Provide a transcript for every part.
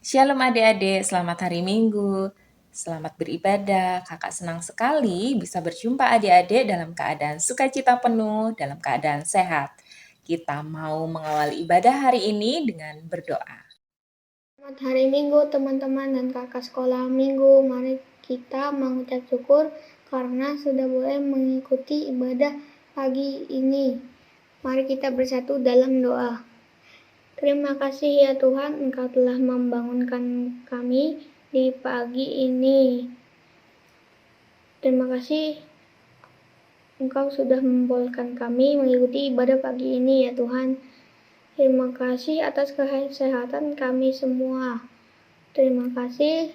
Shalom adik-adik, selamat hari Minggu. Selamat beribadah. Kakak senang sekali bisa berjumpa adik-adik dalam keadaan sukacita penuh, dalam keadaan sehat. Kita mau mengawali ibadah hari ini dengan berdoa. Selamat hari Minggu teman-teman dan kakak sekolah Minggu. Mari kita mengucap syukur karena sudah boleh mengikuti ibadah pagi ini. Mari kita bersatu dalam doa. Terima kasih ya Tuhan, Engkau telah membangunkan kami di pagi ini. Terima kasih Engkau sudah membolehkan kami mengikuti ibadah pagi ini ya Tuhan. Terima kasih atas kesehatan kami semua. Terima kasih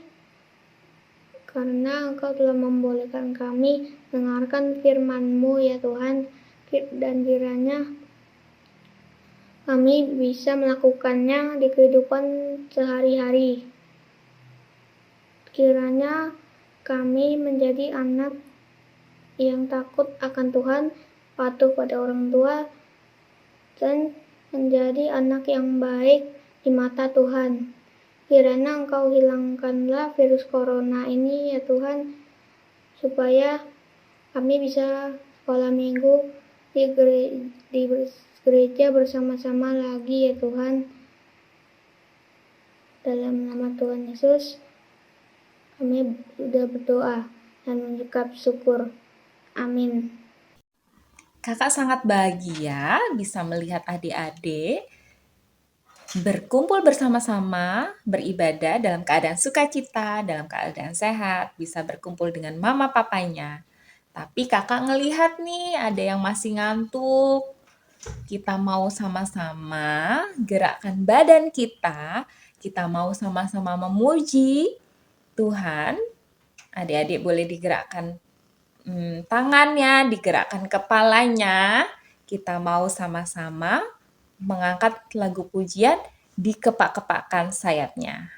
karena Engkau telah membolehkan kami mendengarkan firman-Mu ya Tuhan, dan kiranya kami bisa melakukannya di kehidupan sehari-hari. Kiranya kami menjadi anak yang takut akan Tuhan, patuh pada orang tua, dan menjadi anak yang baik di mata Tuhan. Kiranya Engkau hilangkanlah virus corona ini ya Tuhan, supaya kami bisa sekolah minggu di gereja bersama-sama lagi ya Tuhan. Dalam nama Tuhan Yesus, kami sudah berdoa dan mengucap syukur. Amin. Kakak sangat bahagia bisa melihat adik-adik berkumpul bersama-sama, beribadah dalam keadaan sukacita, dalam keadaan sehat, bisa berkumpul dengan mama papanya. Tapi kakak ngelihat nih ada yang masih ngantuk. Kita mau sama-sama gerakkan badan kita mau sama-sama memuji Tuhan. Adik-adik boleh digerakkan tangannya, digerakkan kepalanya. Kita mau sama-sama mengangkat lagu pujian, dikepak-kepakkan sayapnya.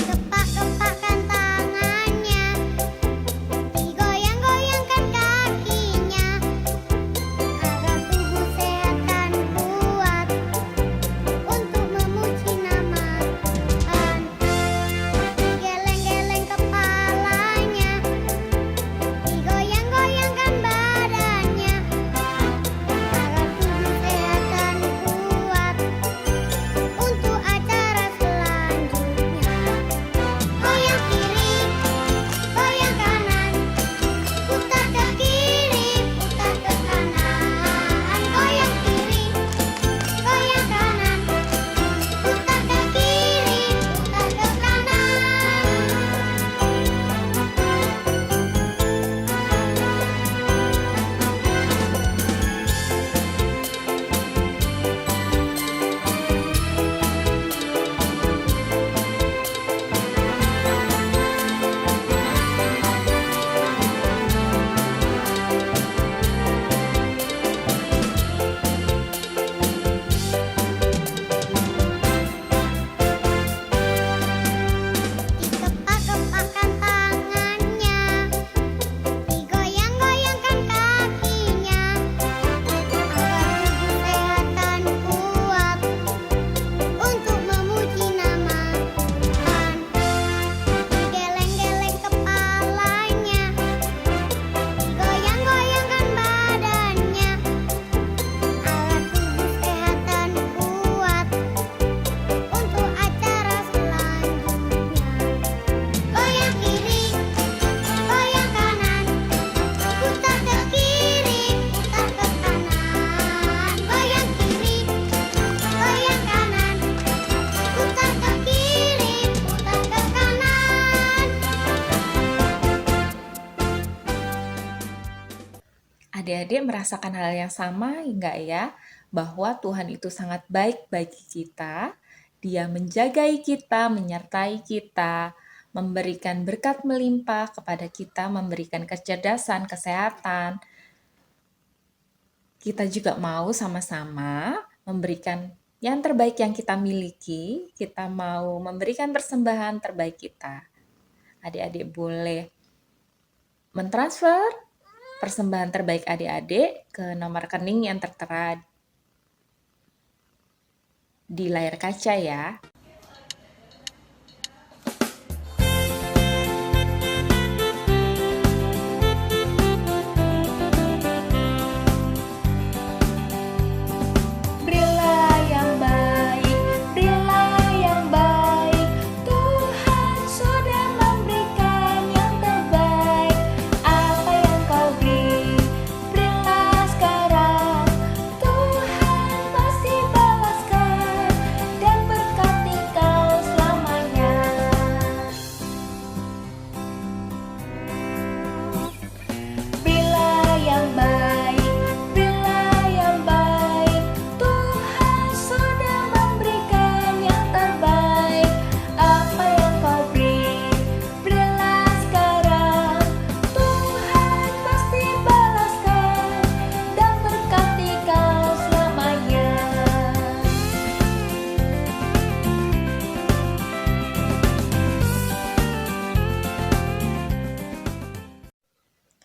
Kepak-kepakkan tangannya, digoyang-goyangkan kakinya, agar tubuh sehat dan kuat untuk memuji nama Tuhan. Digeleng-geleng kepalanya, digoyang-goyangkan badannya, agar tubuh sehat dan kuat untuk acara selanjutnya. Goyang kiri, goyang kanan, putar ke kiri, putar ke kanan. Goyang kiri, goyang kanan, putar ke kiri, putar ke kanan. Dikepak-kepakkan tangannya, digoyang-goyangkan kakinya, agar tubuh sehat dan kuat untuk memuji nama Tuhan. Digeleng-geleng kepalanya, digoyang-goyangkan badannya, agar tubuh sehat dan kuat untuk acara selanjutnya. Goyang kiri, goyang kanan, putar ke kiri, putar ke kanan. Goyang kiri, goyang kanan, putar ke kiri, putar ke kanan. Adik-adik merasakan hal yang sama enggak ya? Bahwa Tuhan itu sangat baik bagi kita. Dia menjagai kita, menyertai kita, memberikan berkat melimpah kepada kita, memberikan kecerdasan, kesehatan, Kita juga mau sama-sama memberikan yang terbaik yang kita miliki, kita mau memberikan persembahan terbaik kita. Adik-adik boleh mentransfer persembahan terbaik adik-adik ke nomor rekening yang tertera di layar kaca ya. Berilah yang baik, berilah yang baik. Tuhan sudah memberikan yang terbaik. Apa yang kau beri, berilah sekarang. Tuhan pasti balaskan dan berkati kau selamanya. Berilah yang baik, berilah yang baik. Tuhan sudah memberikan yang terbaik. Apa yang kau beri, berilah sekarang. Tuhan pasti balaskan dan berkati kau selamanya.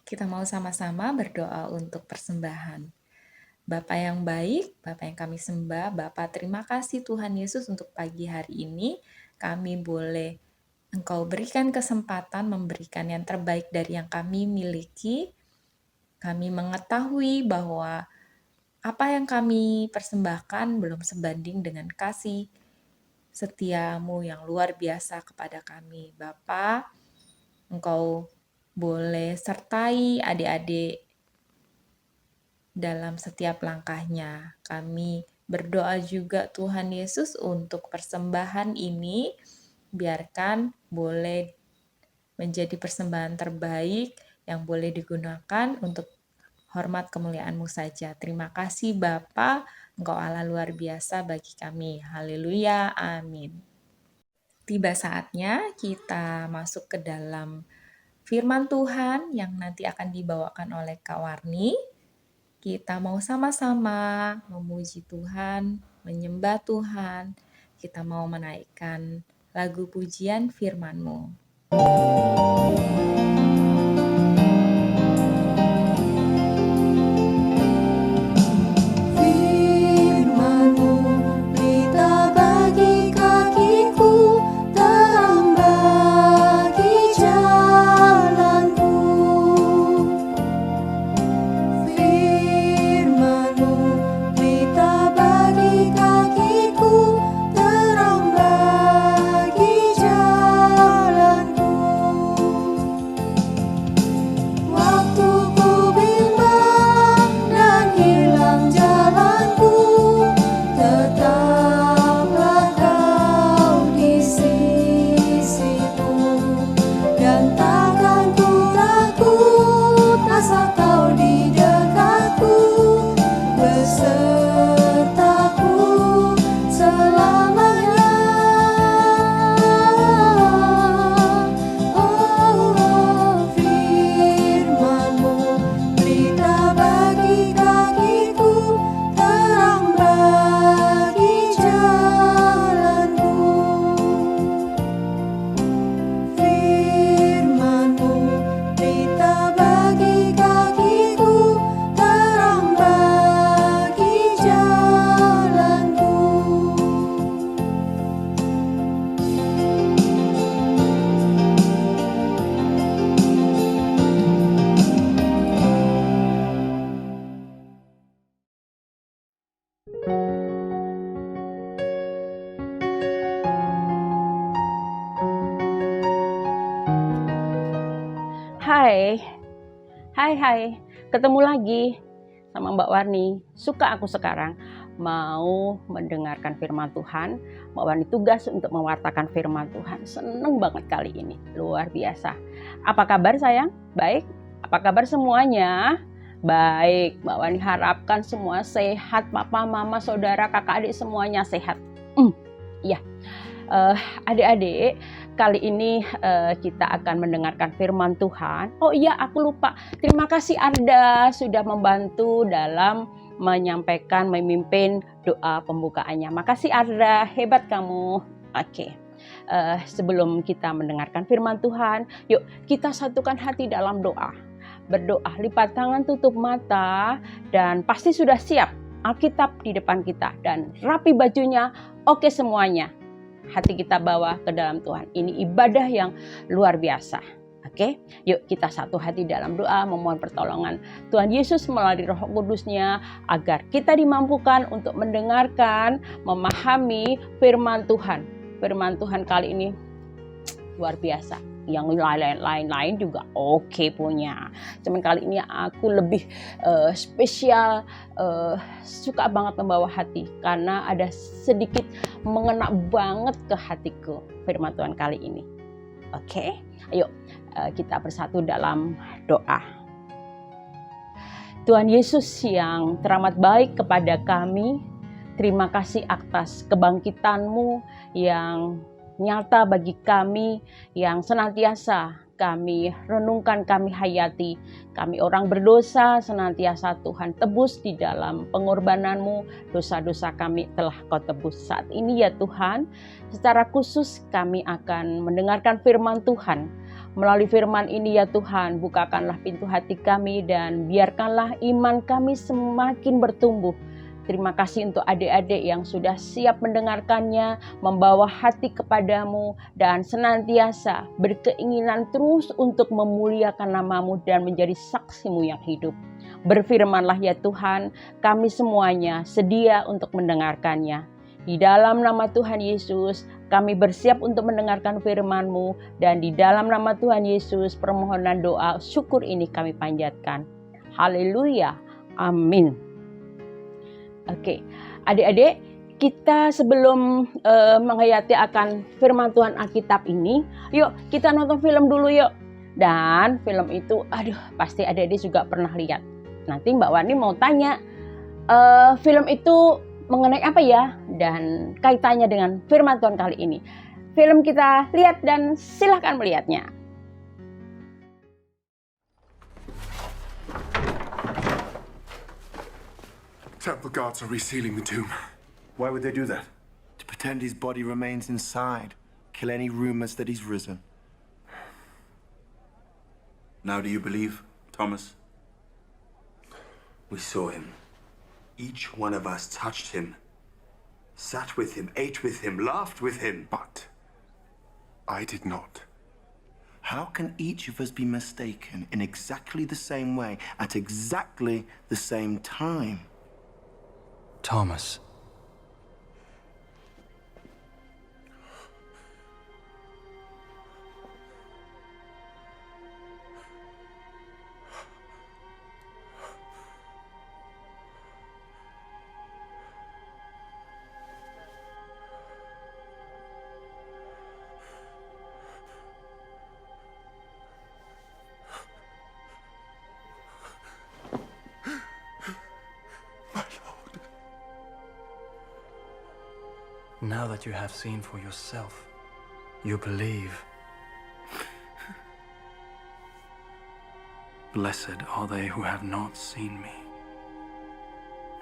Kita mau sama-sama berdoa untuk persembahan. Bapa yang baik, Bapa yang kami sembah, Bapa terima kasih Tuhan Yesus untuk pagi hari ini. Kami boleh Engkau berikan kesempatan memberikan yang terbaik dari yang kami miliki. Kami mengetahui bahwa apa yang kami persembahkan belum sebanding dengan kasih setiamu yang luar biasa kepada kami. Bapa, Engkau boleh sertai adik-adik dalam setiap langkahnya. Kami berdoa juga Tuhan Yesus untuk persembahan ini, biarkan boleh menjadi persembahan terbaik yang boleh digunakan untuk hormat kemuliaan-Mu saja. Terima kasih Bapa, Engkau Allah luar biasa bagi kami. Haleluya, amin. Tiba saatnya kita masuk ke dalam firman Tuhan yang nanti akan dibawakan oleh Kak Warni. Kita mau sama-sama memuji Tuhan, menyembah Tuhan. Kita mau menaikkan lagu pujian firman-Mu. Firman-Mu pelita bagi kakiku, terang bagi jalanku. Firman-Mu pelita bagi kakiku, terang bagi jalanku. Waktu ku bimbang dan hilang jalanku, tetaplah Kau di sisiku, dan takkan ku takut asal Kau di dekatku, besertaku selamanya. Oh, firman-Mu pelita bagi kakiku, terang bagi jalanku. Firman-Mu pelita bagi kakiku, terang bagi jalanku. Hai, ketemu lagi sama Mbak Warni. Suka aku sekarang mau mendengarkan firman Tuhan. Mbak Warni tugas untuk mewartakan firman Tuhan. Seneng banget kali ini, luar biasa. Apa kabar sayang? Baik? Apa kabar semuanya? Baik, Mbak Warni harapkan semua sehat, papa, mama, saudara, kakak, adik semuanya sehat. Iya. Adik-adik, kali ini kita akan mendengarkan firman Tuhan. Oh iya, aku lupa. Terima kasih Arda sudah membantu dalam menyampaikan, memimpin doa pembukaannya. Makasih Arda, hebat kamu. Oke. Sebelum kita mendengarkan firman Tuhan, yuk kita satukan hati dalam doa. Berdoa, lipat tangan, tutup mata, dan pasti sudah siap Alkitab di depan kita dan rapi bajunya. Oke semuanya. Hati kita bawa ke dalam Tuhan. Ini ibadah yang luar biasa. Oke, yuk kita satu hati dalam doa memohon pertolongan Tuhan Yesus melalui Roh Kudus-Nya agar kita dimampukan untuk mendengarkan, memahami firman Tuhan. Firman Tuhan kali ini luar biasa. Yang lain-lain juga oke punya. Cuman kali ini aku lebih spesial, suka banget membawa hati karena ada sedikit mengena banget ke hatiku firman Tuhan kali ini. Oke, ayo kita bersatu dalam doa. Tuhan Yesus yang teramat baik kepada kami, terima kasih atas kebangkitan-Mu yang nyata bagi kami, yang senantiasa kami renungkan, kami hayati. Kami orang berdosa senantiasa Tuhan tebus di dalam pengorbanan-Mu. Dosa-dosa kami telah Kau tebus. Saat ini ya Tuhan, secara khusus kami akan mendengarkan firman Tuhan. Melalui firman ini ya Tuhan, bukakanlah pintu hati kami dan biarkanlah iman kami semakin bertumbuh. Terima kasih untuk adik-adik yang sudah siap mendengarkannya, membawa hati kepadamu, dan senantiasa berkeinginan terus untuk memuliakan nama-Mu dan menjadi saksi-Mu yang hidup. Berfirmanlah ya Tuhan, kami semuanya sedia untuk mendengarkannya. Di dalam nama Tuhan Yesus, kami bersiap untuk mendengarkan firman-Mu, dan di dalam nama Tuhan Yesus, permohonan doa syukur ini kami panjatkan. Haleluya, amin. Oke, adik-adik, kita sebelum menghayati akan firman Tuhan Alkitab ini, yuk kita nonton film dulu yuk. Dan film itu, pasti adik-adik juga pernah lihat. Nanti Mbak Wani mau tanya, film itu mengenai apa ya? Dan kaitannya dengan firman Tuhan kali ini. Film kita lihat dan silakan melihatnya. Temple guards are resealing the tomb. Why would they do that? To pretend his body remains inside. Kill any rumors that he's risen. Now do you believe, Thomas? We saw him. Each one of us touched him. Sat with him, ate with him, laughed with him. But I did not. How can each of us be mistaken in exactly the same way at exactly the same time? Thomas. Now that you have seen for yourself, you believe. Blessed are they who have not seen me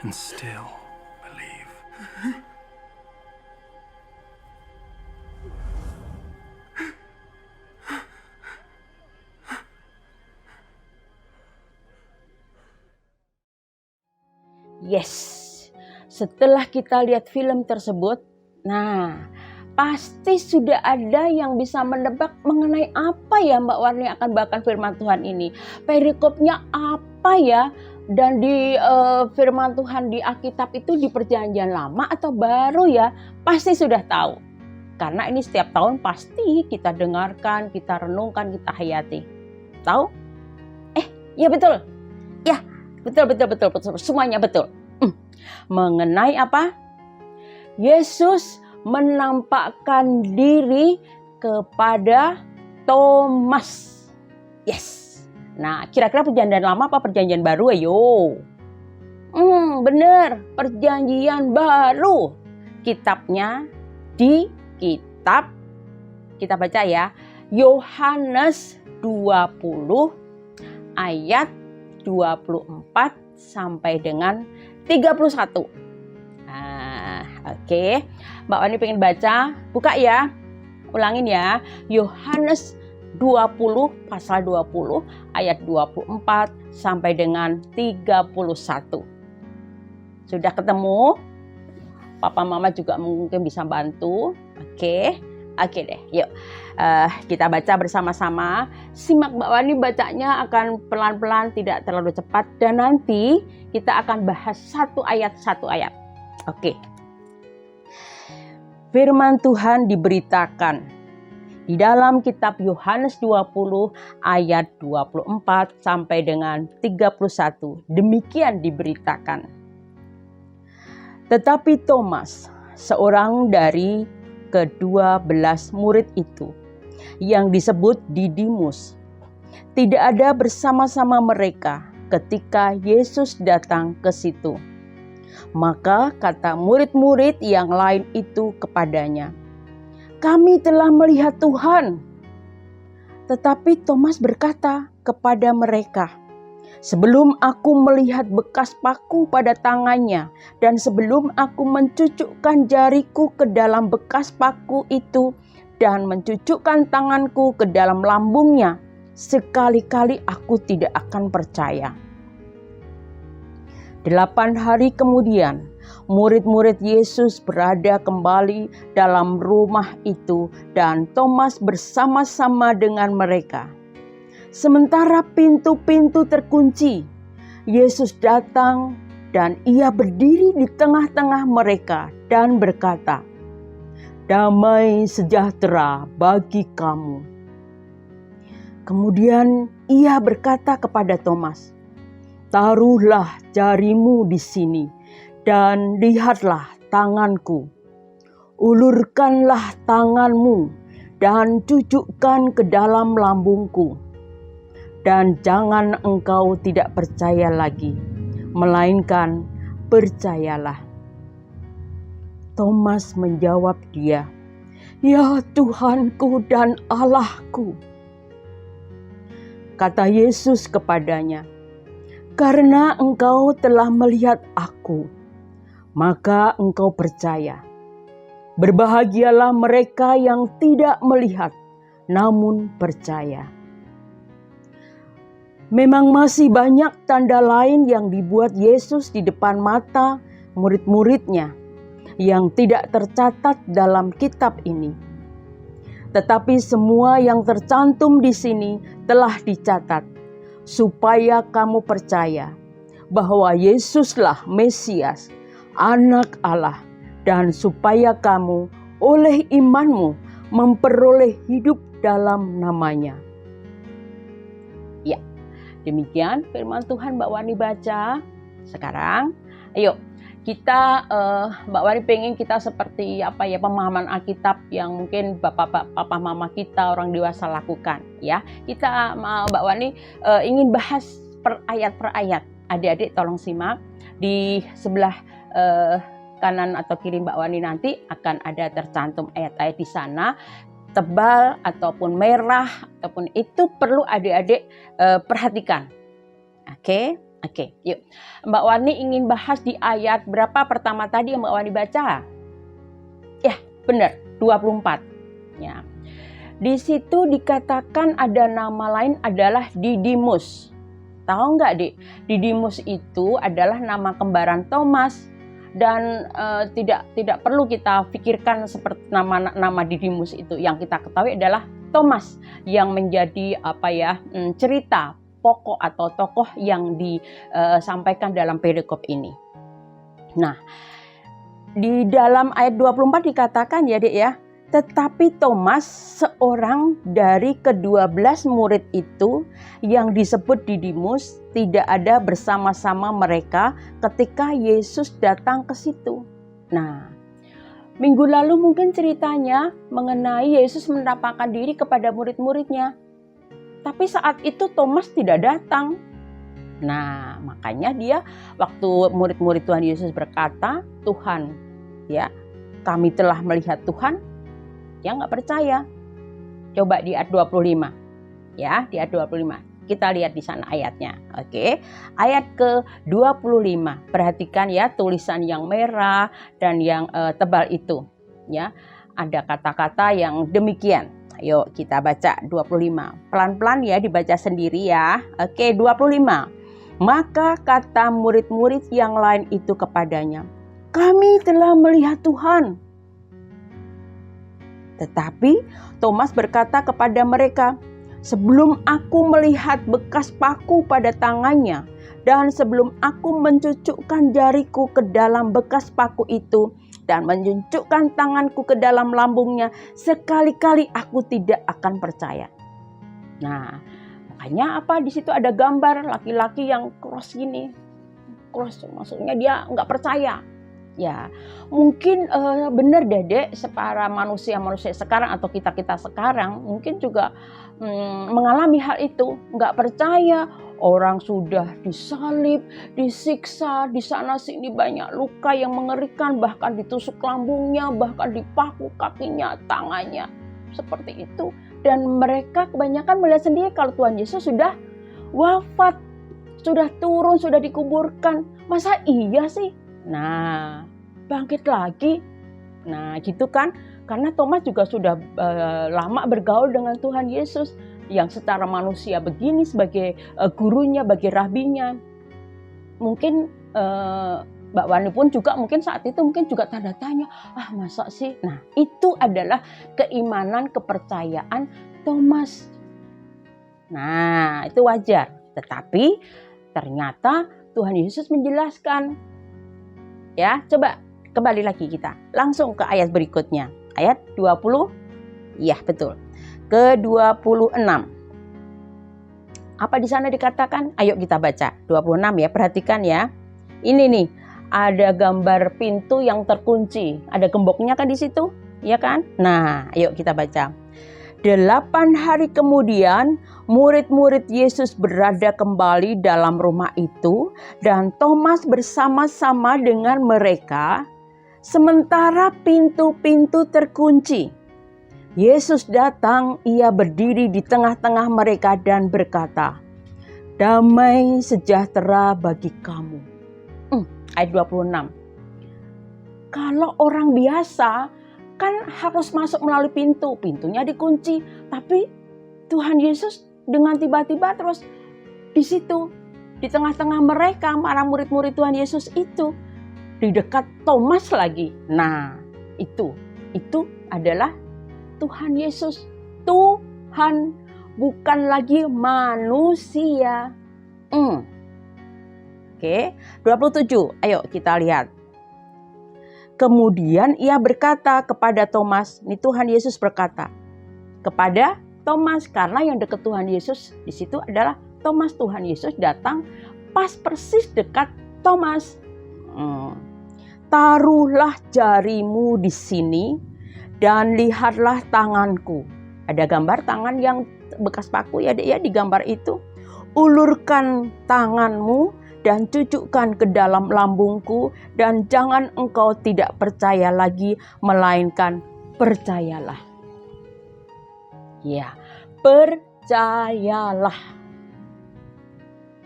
and still believe. Yes, setelah kita lihat film tersebut, nah, pasti sudah ada yang bisa menebak mengenai apa ya Mbak Warni akan bahkan firman Tuhan ini. Perikopnya apa ya? Dan di firman Tuhan di Alkitab itu di Perjanjian Lama atau Baru ya? Pasti sudah tahu. Karena ini setiap tahun pasti kita dengarkan, kita renungkan, kita hayati. Tahu? Ya betul. Ya, betul. Semuanya betul. Mengenai apa? Yesus menampakkan diri kepada Thomas. Yes. Nah, kira-kira perjanjian lama apa perjanjian baru? Ayo. Bener, perjanjian baru. Kitabnya di kitab kita baca ya. Yohanes 20 ayat 24 sampai dengan 31. Nah, oke. Mbak Wani pengen baca, buka ya. Ulangin ya. Yohanes 20 pasal 20 ayat 24 sampai dengan 31. Sudah ketemu? Papa mama juga mungkin bisa bantu. Oke deh, yuk kita baca bersama-sama. Simak Mbak Wani bacanya akan pelan-pelan, tidak terlalu cepat, dan nanti kita akan bahas satu ayat. Oke. Firman Tuhan diberitakan di dalam kitab Yohanes 20 ayat 24 sampai dengan 31. Demikian diberitakan. Tetapi Thomas, seorang dari ke-12 murid itu, yang disebut Didimus, tidak ada bersama-sama mereka ketika Yesus datang ke situ. Maka kata murid-murid yang lain itu kepadanya, "Kami telah melihat Tuhan." Tetapi Thomas berkata kepada mereka, "Sebelum aku melihat bekas paku pada tangannya, dan sebelum aku mencucukkan jariku ke dalam bekas paku itu, dan mencucukkan tanganku ke dalam lambungnya, sekali-kali aku tidak akan percaya." 8 hari kemudian, murid-murid Yesus berada kembali dalam rumah itu, dan Thomas bersama-sama dengan mereka. Sementara pintu-pintu terkunci, Yesus datang dan ia berdiri di tengah-tengah mereka dan berkata, "Damai sejahtera bagi kamu." Kemudian ia berkata kepada Thomas, "Taruhlah jarimu di sini dan lihatlah tanganku. Ulurkanlah tanganmu dan cucukkan ke dalam lambungku. Dan jangan engkau tidak percaya lagi, melainkan percayalah." Thomas menjawab dia, "Ya Tuhanku dan Allahku." Kata Yesus kepadanya, "Karena engkau telah melihat aku, maka engkau percaya. Berbahagialah mereka yang tidak melihat, namun percaya." Memang masih banyak tanda lain yang dibuat Yesus di depan mata murid-muridnya yang tidak tercatat dalam kitab ini. Tetapi semua yang tercantum di sini telah dicatat, supaya kamu percaya bahwa Yesuslah Mesias, Anak Allah, dan supaya kamu oleh imanmu memperoleh hidup dalam namanya. Ya, demikian firman Tuhan Mbak Wani baca. Sekarang, ayo kita Mbak Wani pengen kita seperti pemahaman Alkitab yang mungkin bapak mama kita orang dewasa lakukan ya. Kita Mbak Wani ingin bahas per ayat. Adik-adik tolong simak di sebelah kanan atau kiri Mbak Wani nanti akan ada tercantum ayat-ayat di sana. Tebal ataupun merah ataupun itu perlu adik-adik perhatikan. Oke, yuk. Mbak Wani ingin bahas di ayat berapa pertama tadi yang Mbak Wani baca? Ya, benar, 24. Ya. Di situ dikatakan ada nama lain adalah Didimus. Tahu nggak, Dik? Didimus itu adalah nama kembaran Thomas. Dan tidak perlu kita pikirkan seperti nama Didimus itu. Yang kita ketahui adalah Thomas yang menjadi cerita pokok atau tokoh yang disampaikan dalam perikop ini. Nah, di dalam ayat 24 dikatakan ya Dek ya, tetapi Thomas, seorang dari ke-12 murid itu yang disebut Didimus, tidak ada bersama-sama mereka ketika Yesus datang ke situ. Nah, minggu lalu mungkin ceritanya mengenai Yesus menampakkan diri kepada murid-muridnya. Tapi saat itu Thomas tidak datang. Nah, makanya dia waktu murid-murid Tuhan Yesus berkata, "Tuhan, ya, kami telah melihat Tuhan." Dia nggak percaya. Coba di ayat 25. Ya, di ayat 25. Kita lihat di sana ayatnya. Oke. Ayat ke-25. Perhatikan ya tulisan yang merah dan yang tebal itu. Ya. Ada kata-kata yang demikian. Ayo kita baca 25. Pelan-pelan ya dibaca sendiri ya. Oke, 25. Maka kata murid-murid yang lain itu kepadanya, "Kami telah melihat Tuhan." Tetapi Thomas berkata kepada mereka, "Sebelum aku melihat bekas paku pada tangannya, dan sebelum aku mencucukkan jariku ke dalam bekas paku itu, dan mencucukkan tanganku ke dalam lambungnya, sekali-kali aku tidak akan percaya." Nah, makanya apa? Di situ ada gambar laki-laki yang cross gini. Cross maksudnya dia nggak percaya. Ya, mungkin benar Dek, para manusia-manusia sekarang atau kita-kita sekarang mungkin juga mengalami hal itu, nggak percaya. Orang sudah disalib, disiksa, di sana sini banyak luka yang mengerikan, bahkan ditusuk lambungnya, bahkan dipaku kakinya, tangannya, seperti itu. Dan mereka kebanyakan melihat sendiri kalau Tuhan Yesus sudah wafat, sudah turun, sudah dikuburkan. Masa iya sih? Nah, bangkit lagi. Nah, gitu kan? Karena Thomas juga sudah lama bergaul dengan Tuhan Yesus yang secara manusia begini sebagai gurunya, bagi rabinya. Mungkin Mbak Wani pun juga mungkin saat itu mungkin juga tanda tanya, masa sih? Nah, itu adalah keimanan, kepercayaan Thomas. Nah, itu wajar. Tetapi ternyata Tuhan Yesus menjelaskan. Ya, coba kembali lagi kita. Langsung ke ayat berikutnya. Ayat 20. Ya, betul. Ke-26. Apa di sana dikatakan? Ayo kita baca. 26 ya, perhatikan ya. Ini nih, ada gambar pintu yang terkunci. Ada gemboknya kan di situ? Ya kan? Nah, ayo kita baca. 8 hari kemudian, murid-murid Yesus berada kembali dalam rumah itu, dan Thomas bersama-sama dengan mereka, sementara pintu-pintu terkunci. Yesus datang, ia berdiri di tengah-tengah mereka dan berkata, "Damai sejahtera bagi kamu." Ayat 26. Kalau orang biasa kan harus masuk melalui pintu, pintunya dikunci, tapi Tuhan Yesus dengan tiba-tiba terus di situ, di tengah-tengah mereka, para murid-murid Tuhan Yesus itu, di dekat Thomas lagi. Nah, itu adalah Tuhan Yesus. Tuhan, bukan lagi manusia. Oke, 27. Ayo kita lihat. Kemudian ia berkata kepada Thomas, ini Tuhan Yesus berkata kepada Thomas, karena yang dekat Tuhan Yesus di situ adalah Thomas. Tuhan Yesus datang pas persis dekat Thomas. "Taruhlah jarimu di sini dan lihatlah tanganku." Ada gambar tangan yang bekas paku ya di gambar itu. "Ulurkan tanganmu dan cucukkan ke dalam lambungku, dan jangan engkau tidak percaya lagi, melainkan percayalah." Ya, percayalah.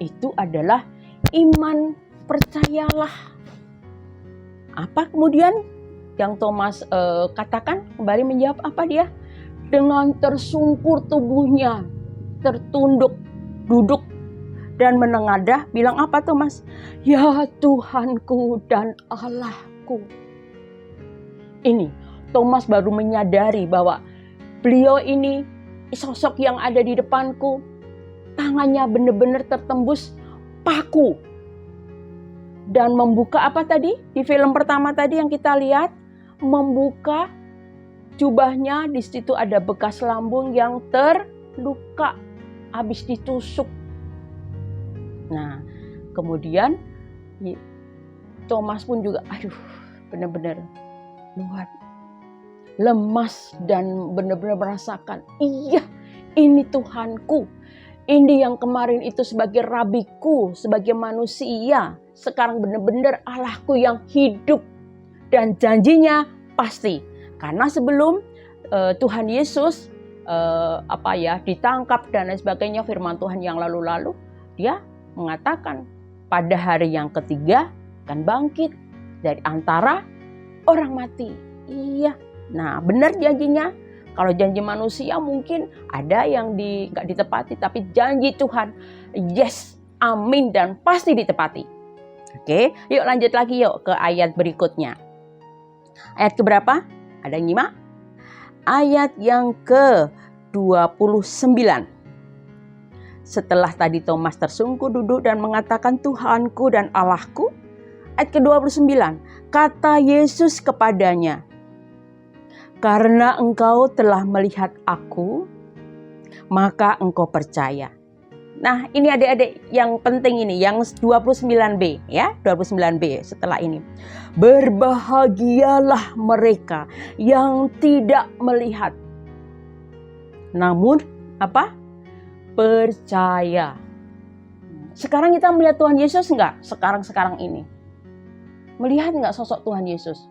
Itu adalah iman, percayalah. Apa kemudian yang Thomas katakan? Kembali menjawab apa dia? Dengan tersungkur tubuhnya, tertunduk, duduk, dan menengadah, bilang apa Thomas? "Ya Tuhanku dan Allahku." Ini Thomas baru menyadari bahwa beliau ini sosok yang ada di depanku, tangannya benar-benar tertembus paku. Dan membuka apa tadi? Di film pertama tadi yang kita lihat, membuka jubahnya, di situ ada bekas lambung yang terluka habis ditusuk. Nah, kemudian Thomas pun juga, benar-benar luar lemas dan benar-benar merasakan, iya, ini Tuhanku. Ini yang kemarin itu sebagai rabiku, sebagai manusia, sekarang benar-benar Allahku yang hidup. Dan janjinya pasti. Karena sebelum Tuhan Yesus ditangkap dan lain sebagainya, firman Tuhan yang lalu-lalu, dia mengatakan pada hari yang ketiga akan bangkit dari antara orang mati. Iya, nah benar janjinya. Kalau janji manusia mungkin ada yang nggak ditepati, tapi janji Tuhan, yes, amin, dan pasti ditepati. Oke, yuk lanjut lagi yuk ke ayat berikutnya. Ayat keberapa? Ada yang nyimak? Ayat yang ke-29. Setelah tadi Thomas tersungkur duduk dan mengatakan Tuhanku dan Allahku. Ayat ke-29. Kata Yesus kepadanya, karena engkau telah melihat aku, maka engkau percaya. Nah, ini adik-adik yang penting ini, yang 29b ya, 29b setelah ini. Berbahagialah mereka yang tidak melihat, namun percaya. Sekarang kita melihat Tuhan Yesus enggak? Sekarang ini. Melihat enggak sosok Tuhan Yesus?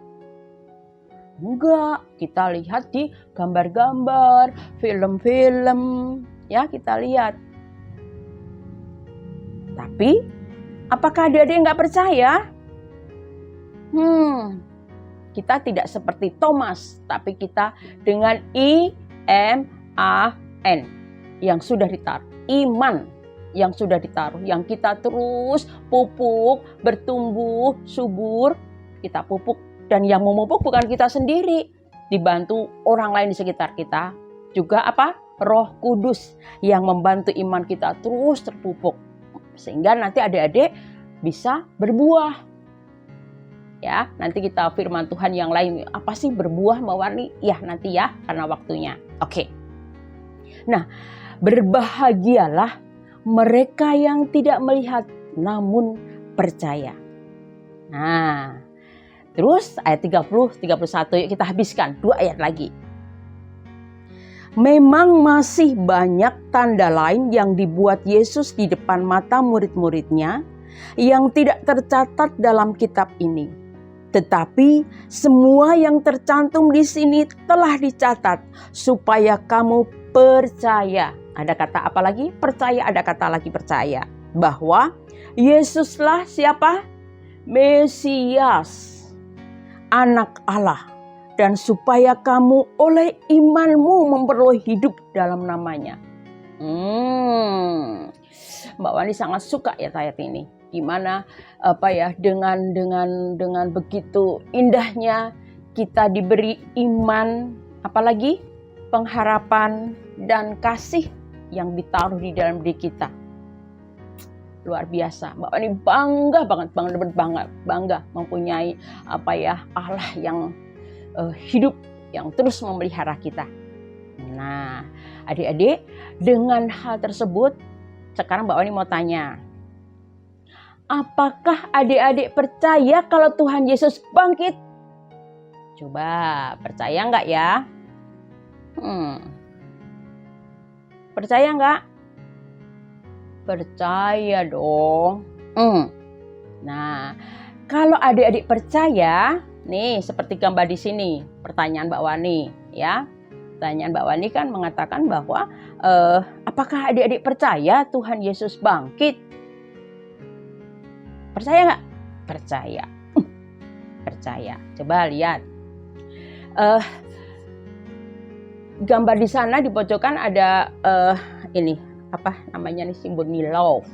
Enggak, kita lihat di gambar-gambar, film-film, ya kita lihat. Tapi, apakah ada yang nggak percaya? Kita tidak seperti Thomas, tapi kita dengan IMAN yang sudah ditaruh, iman yang sudah ditaruh, yang kita terus pupuk, bertumbuh, subur, kita pupuk. Dan yang memupuk bukan kita sendiri, dibantu orang lain di sekitar kita. Juga Roh Kudus yang membantu iman kita terus terpupuk. Sehingga nanti adik-adik bisa berbuah. Ya, nanti kita firman Tuhan yang lain, apa sih berbuah mewarni? Ya, nanti ya, karena waktunya. Oke. Nah, berbahagialah mereka yang tidak melihat namun percaya. Nah, terus ayat 30, 31 yuk kita habiskan. 2 ayat lagi. Memang masih banyak tanda lain yang dibuat Yesus di depan mata murid-muridnya yang tidak tercatat dalam kitab ini. Tetapi semua yang tercantum di sini telah dicatat supaya kamu percaya. Ada kata apa lagi? Percaya, ada kata lagi percaya. Bahwa Yesuslah siapa? Mesias, Anak Allah, dan supaya kamu oleh imanmu memperoleh hidup dalam namanya. Mbak Wani sangat suka ya ayat ini. Gimana dengan begitu indahnya kita diberi iman, apalagi pengharapan dan kasih yang ditaruh di dalam diri kita. Luar biasa. Mbak Wani bangga banget mempunyai Allah yang hidup, yang terus memelihara kita. Nah, adik-adik, dengan hal tersebut sekarang Mbak Wani mau tanya, apakah adik-adik percaya kalau Tuhan Yesus bangkit? Coba percaya enggak ya? Percaya enggak? Percaya dong. Nah, kalau adik-adik percaya, nih seperti gambar di sini, pertanyaan Mbak Wani, ya. Pertanyaan Mbak Wani kan mengatakan bahwa apakah adik-adik percaya Tuhan Yesus bangkit? Percaya nggak? Percaya. Percaya. Coba lihat. Gambar di sana di pojokan ada ini apa namanya nih, simbol love.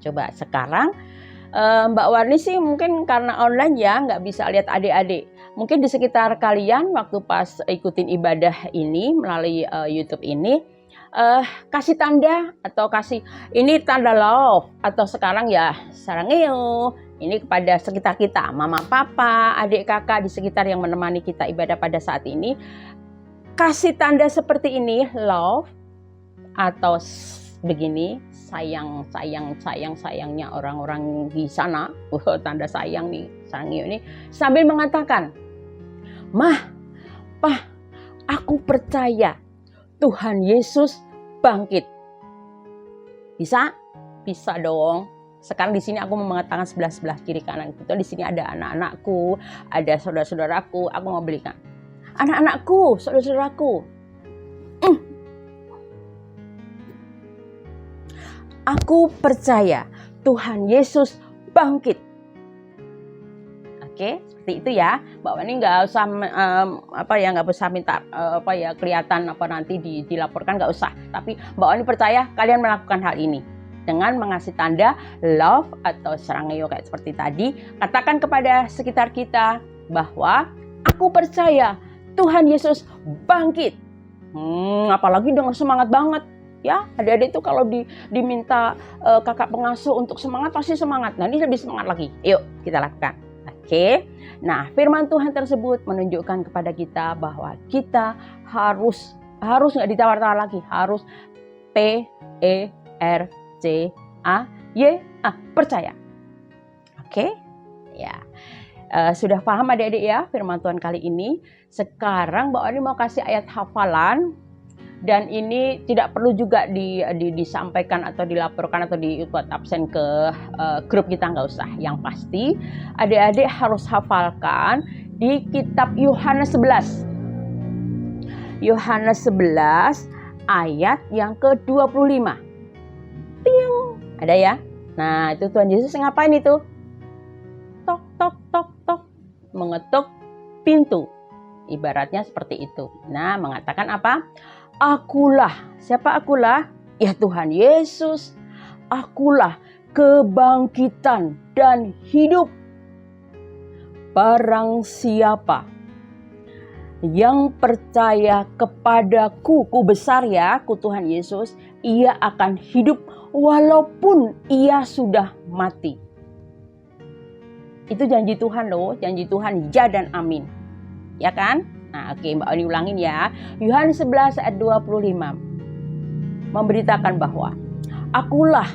Coba sekarang Mbak Warni sih mungkin karena online ya nggak bisa lihat adik-adik. Mungkin di sekitar kalian waktu pas ikutin ibadah ini melalui YouTube ini kasih tanda atau kasih ini tanda love, atau sekarang ya sarangeo ini kepada sekitar kita, mama, papa, adik, kakak di sekitar yang menemani kita ibadah pada saat ini. Kasih tanda seperti ini, love, atau begini, sayangnya orang-orang di sana, tanda sayang nih, sarangeo ini, sambil mengatakan, Mah, Pah, aku percaya Tuhan Yesus bangkit. Bisa? Bisa dong. Sekarang di sini aku mau mengatakan sebelah kiri kanan. Betul, di sini ada anak-anakku, ada saudara-saudaraku. Aku mau belikan. Anak-anakku, saudara-saudaraku. Aku percaya Tuhan Yesus bangkit. Oke, seperti itu ya. Mbak Wani nggak usah nggak usah minta kelihatan nanti dilaporkan, nggak usah. Tapi Mbak Wani percaya kalian melakukan hal ini dengan mengasih tanda love atau serangeo kayak seperti tadi. Katakan kepada sekitar kita bahwa aku percaya Tuhan Yesus bangkit. Apalagi dengan semangat banget. Ya, adik-adik itu kalau diminta kakak pengasuh untuk semangat, pasti semangat. Nah, ini lebih semangat lagi. Yuk, kita lakukan. Oke. Nah, firman Tuhan tersebut menunjukkan kepada kita bahwa kita harus nggak ditawar-tawar lagi, harus PERCAYA, percaya. Oke? Ya. Sudah paham adik-adik ya firman Tuhan kali ini? Sekarang Mbak Wani mau kasih ayat hafalan. Dan ini tidak perlu juga disampaikan atau dilaporkan atau dibuat absen ke grup kita, nggak usah. Yang pasti adik-adik harus hafalkan di kitab Yohanes 11. Yohanes 11 ayat yang ke-25. Ting, ada ya? Nah, itu Tuhan Yesus ngapain itu? Tok, tok, tok, tok. Mengetuk pintu. Ibaratnya seperti itu. Nah, mengatakan apa? Akulah. Siapa akulah? Ya Tuhan Yesus. Akulah kebangkitan dan hidup. Barang siapa yang percaya kepadaku, ku besar ya, ku Tuhan Yesus, ia akan hidup walaupun ia sudah mati. Itu janji Tuhan loh, janji Tuhan ya dan amin. Ya kan? Nah, oke, Mbak Oni ulangin ya. Yohanes 11 ayat 25 memberitakan bahwa akulah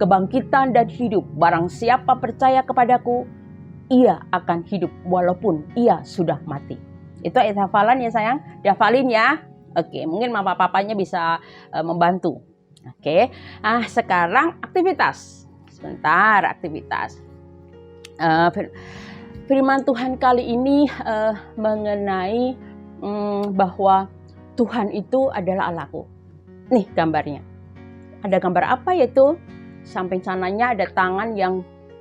kebangkitan dan hidup. Barang siapa percaya kepadaku, ia akan hidup walaupun ia sudah mati. Itu ayat hafalan ya sayang. Dihafalin ya. Oke, mungkin mama papanya bisa membantu. Oke. Ah, sekarang aktivitas. Sebentar, aktivitas. Firman Tuhan kali ini mengenai bahwa Tuhan itu adalah Allahku. Nih gambarnya. Ada gambar apa yaitu? Samping sananya ada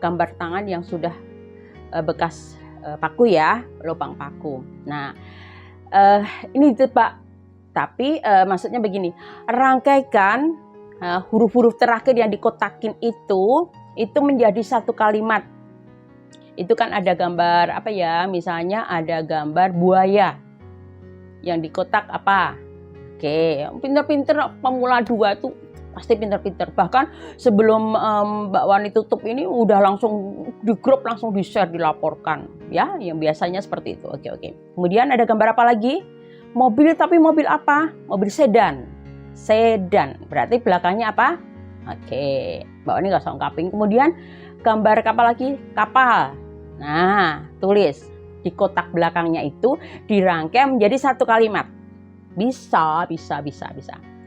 gambar tangan yang sudah bekas paku ya, lubang paku. Nah, ini ditebak. Tapi maksudnya begini, rangkaikan huruf-huruf terakhir yang dikotakin itu menjadi satu kalimat. Itu kan ada gambar apa ya, misalnya ada gambar buaya yang dikotak apa. Oke, pinter-pinter pemula 2 tuh pasti pinter-pinter. Bahkan sebelum Mbak Wani tutup ini udah langsung di grup, langsung di share, dilaporkan ya, yang biasanya seperti itu. Oke. Kemudian ada gambar apa lagi? Mobil, tapi mobil apa? Mobil sedan. Berarti belakangnya apa? Oke, Mbak Wani nggak usah ungkapin. Kemudian gambar kapal lagi, kapal. Nah, tulis di kotak belakangnya itu dirangkai menjadi satu kalimat. Bisa.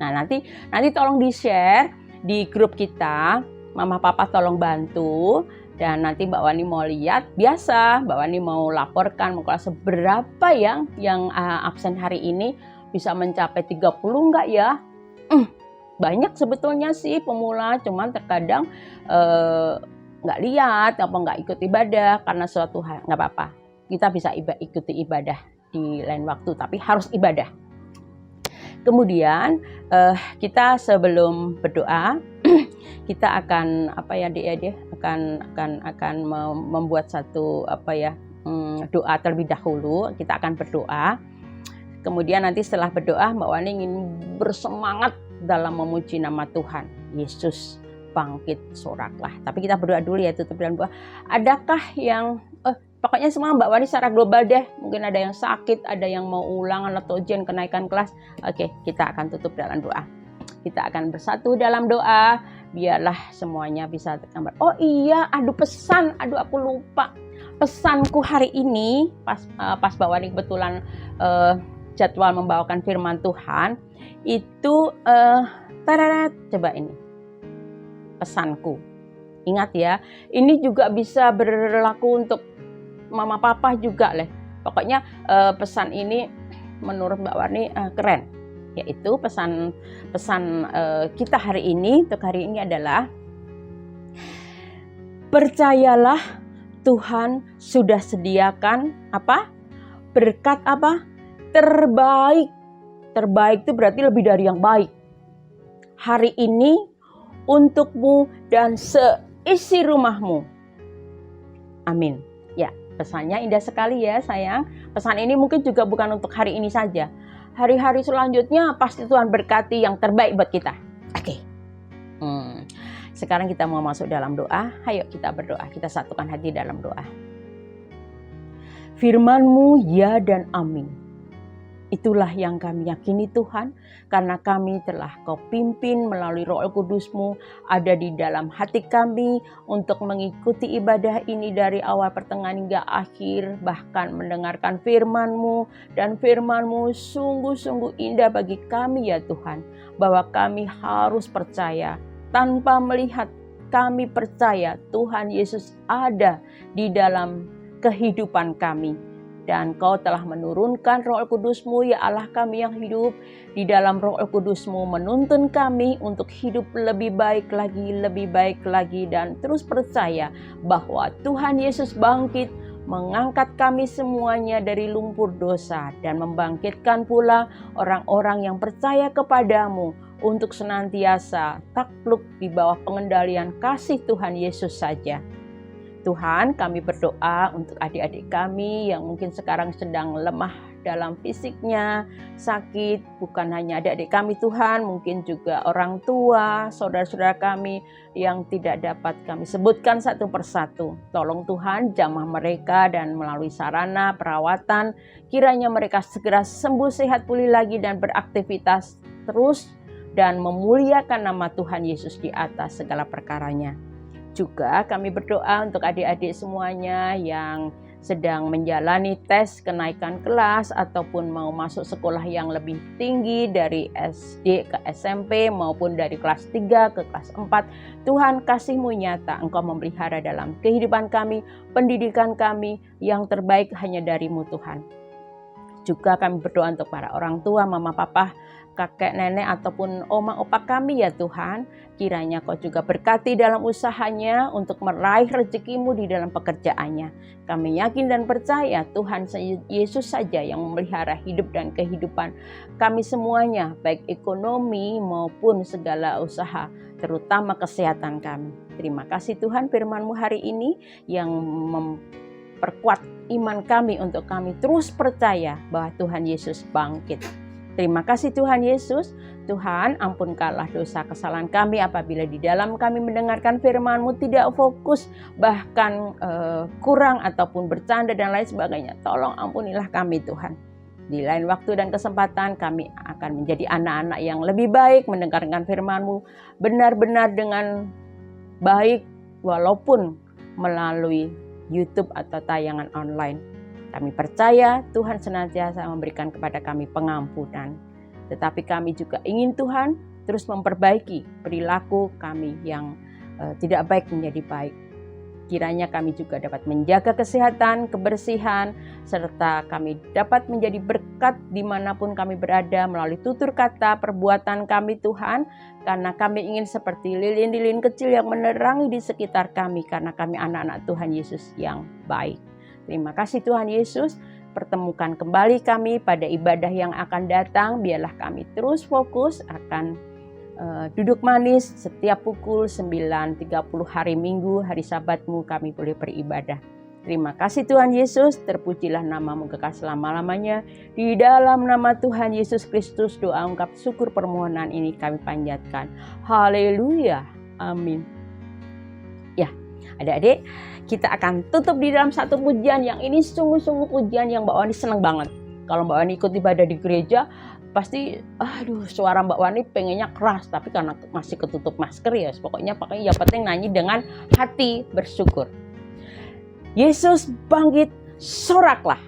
Nah, nanti tolong di-share di grup kita. Mama Papa tolong bantu. Dan nanti Mbak Wani mau lihat, biasa Mbak Wani mau laporkan mau kelas seberapa yang absen hari ini, bisa mencapai 30 enggak ya? Banyak sebetulnya sih pemula, cuman terkadang nggak lihat apa nggak ikut ibadah karena suatu hal. Nggak apa-apa, kita bisa ikuti ibadah di lain waktu, tapi harus ibadah. Kemudian kita sebelum berdoa kita akan akan membuat satu doa terlebih dahulu. Kita akan berdoa. Kemudian nanti setelah berdoa Mbak Wani ingin bersemangat dalam memuji nama Tuhan Yesus bangkit soraklah. Tapi kita berdoa dulu ya, tutup dalam doa. Adakah yang pokoknya semua Mbak Wani secara global deh. Mungkin ada yang sakit, ada yang mau ulangan atau ujian kenaikan kelas. Oke, kita akan tutup dalam doa. Kita akan bersatu dalam doa. Biarlah semuanya bisa tergambar. Oh iya, pesan. Aku lupa. Pesanku hari ini pas Mbak Wani kebetulan jadwal membawakan firman Tuhan itu coba ini. Pesanku. Ingat ya, ini juga bisa berlaku untuk mama papa juga lah. Pokoknya pesan ini menurut Mbak Wani keren. yaitu pesan kita hari ini adalah percayalah Tuhan sudah sediakan berkat terbaik. Terbaik itu berarti lebih dari yang baik. Hari ini untukmu dan seisi rumahmu. Amin. Ya, pesannya indah sekali ya sayang. Pesan ini mungkin juga bukan untuk hari ini saja. Hari-hari selanjutnya pasti Tuhan berkati yang terbaik buat kita. Oke. Sekarang kita mau masuk dalam doa. Ayo kita berdoa. Kita satukan hati dalam doa. Firman-Mu ya dan amin. Itulah yang kami yakini Tuhan, karena kami telah Kau pimpin melalui Roh Kudus-Mu ada di dalam hati kami untuk mengikuti ibadah ini dari awal pertengahan hingga akhir, bahkan mendengarkan firman-Mu, dan firman-Mu sungguh-sungguh indah bagi kami ya Tuhan, bahwa kami harus percaya tanpa melihat. Kami percaya Tuhan Yesus ada di dalam kehidupan kami. Dan Kau telah menurunkan Roh Kudus-Mu ya Allah kami yang hidup. Di dalam Roh Kudus-Mu menuntun kami untuk hidup lebih baik lagi. Dan terus percaya bahwa Tuhan Yesus bangkit, mengangkat kami semuanya dari lumpur dosa. Dan membangkitkan pula orang-orang yang percaya kepadamu untuk senantiasa takluk di bawah pengendalian kasih Tuhan Yesus saja. Tuhan, kami berdoa untuk adik-adik kami yang mungkin sekarang sedang lemah dalam fisiknya, sakit, bukan hanya adik-adik kami Tuhan, mungkin juga orang tua, saudara-saudara kami yang tidak dapat kami sebutkan satu persatu. Tolong Tuhan, jamah mereka dan melalui sarana perawatan, kiranya mereka segera sembuh, sehat, pulih lagi dan beraktivitas terus dan memuliakan nama Tuhan Yesus di atas segala perkaranya. Juga kami berdoa untuk adik-adik semuanya yang sedang menjalani tes kenaikan kelas ataupun mau masuk sekolah yang lebih tinggi dari SD ke SMP maupun dari kelas 3 ke kelas 4. Tuhan, kasih-Mu nyata, Engkau memelihara dalam kehidupan kami, pendidikan kami, yang terbaik hanya dari-Mu Tuhan. Juga kami berdoa untuk para orang tua, mama, papa, kakek, nenek, ataupun oma, opa kami ya Tuhan. Kiranya Kau juga berkati dalam usahanya untuk meraih rezeki-Mu di dalam pekerjaannya. Kami yakin dan percaya Tuhan Yesus saja yang memelihara hidup dan kehidupan kami semuanya, baik ekonomi maupun segala usaha, terutama kesehatan kami. Terima kasih Tuhan firman-Mu hari ini yang memperkuat iman kami untuk kami terus percaya bahwa Tuhan Yesus bangkit. Terima kasih Tuhan Yesus. Tuhan, ampunkanlah dosa kesalahan kami apabila di dalam kami mendengarkan firman-Mu tidak fokus, bahkan kurang ataupun bercanda dan lain sebagainya. Tolong ampunilah kami Tuhan. Di lain waktu dan kesempatan kami akan menjadi anak-anak yang lebih baik, mendengarkan firman-Mu benar-benar dengan baik walaupun melalui YouTube atau tayangan online. Kami percaya Tuhan senantiasa memberikan kepada kami pengampunan. Tetapi kami juga ingin Tuhan terus memperbaiki perilaku kami yang tidak baik menjadi baik. Kiranya kami juga dapat menjaga kesehatan, kebersihan, serta kami dapat menjadi berkat dimanapun kami berada melalui tutur kata, perbuatan kami Tuhan. Karena kami ingin seperti lilin-lilin kecil yang menerangi di sekitar kami, karena kami anak-anak Tuhan Yesus yang baik. Terima kasih Tuhan Yesus. Pertemukan kembali kami pada ibadah yang akan datang. Biarlah kami terus fokus akan duduk manis setiap pukul 9.30 hari Minggu, hari Sabat-Mu kami boleh beribadah. Terima kasih Tuhan Yesus. Terpujilah nama-Mu kekal selama-lamanya. Di dalam nama Tuhan Yesus Kristus doa ungkap syukur permohonan ini kami panjatkan. Haleluya. Amin. Ya, adik-adik, kita akan tutup di dalam satu pujian yang ini sungguh-sungguh pujian yang Mbak Wani senang banget. Kalau Mbak Wani ikut ibadah di gereja, pasti suara Mbak Wani pengennya keras, tapi karena masih ketutup masker ya, pokoknya yang penting nyanyi dengan hati bersyukur. Yesus bangkit, soraklah.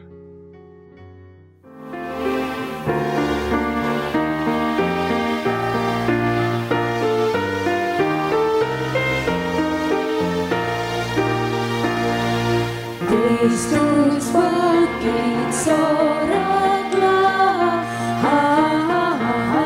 Kristus bangkit, soraklah, ha, ha, ha, ha.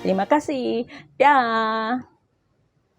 Terima kasih. Dah.